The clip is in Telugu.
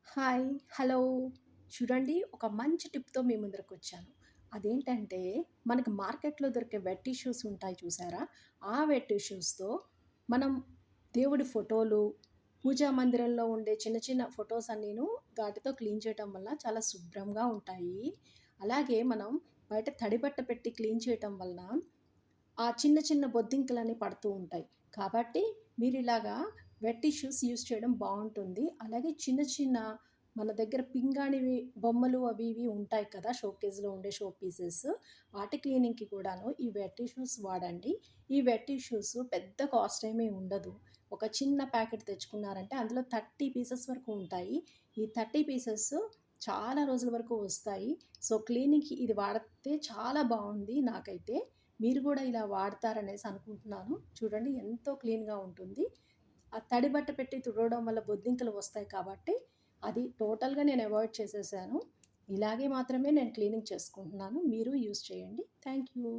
హాయ్. హలో. చూడండి, ఒక మంచి టిప్‌తో మీ ముందరకొచ్చాను. అదేంటంటే, మనకి మార్కెట్‌లో దొరికే వెట్ టిష్యూస్ ఉంటాయి చూసారా? ఆ వెట్ టిష్యూస్‌తో మనం దేవుడి ఫోటోలు, పూజా మందిరంలో ఉండే చిన్న చిన్న ఫోటోస్ అన్నీను వాటితో క్లీన్ చేయటం వల్ల చాలా శుభ్రంగా ఉంటాయి. అలాగే మనం బయట తడి బట్ట పెట్టి క్లీన్ చేయటం వలన ఆ చిన్న చిన్న బొద్దింకలన్నీ పడుతూ ఉంటాయి. కాబట్టి మీరిలాగా వెట్ టిష్యూస్ యూజ్ చేయడం బావుంటుంది. అలాగే చిన్న చిన్న మన దగ్గర పింగాణివి బొమ్మలు అవి ఇవి ఉంటాయి కదా! షోకేస్‌లో ఉండే షో పీసెస్. వాటి క్లీనింగ్‌కి కూడాను ఈ వెట్ టిష్యూస్ వాడండి. ఈ వెట్ టిష్యూస్ పెద్ద కాస్ట్ ఏమీ ఉండదు. ఒక చిన్న ప్యాకెట్ తెచ్చుకున్నారంటే అందులో 30 పీసెస్ వరకు ఉంటాయి. ఈ 30 పీసెస్ చాలా రోజుల వరకు వస్తాయి. సో, క్లీనింగ్‌కి ఇది వాడితే చాలా బావుంది నాకైతే. మీరు గూడా ఇలా వాడతారనేసి అనుకుంటున్నాను. చూడండి, ఎంతో క్లీన్‌గా ఉంటుంది. ఆ తడి బట్ట పెట్టి తుడవడం వల్ల బొద్దింకలు వస్తాయి కాబట్టి, అది టోటల్‌గా నేను అవాయిడ్ చేసేసాను. ఇలాగే మాత్రమే నేను క్లీనింగ్ చేసుకుంటున్నాను. మీరు యూజ్ చేయండి. Thank you.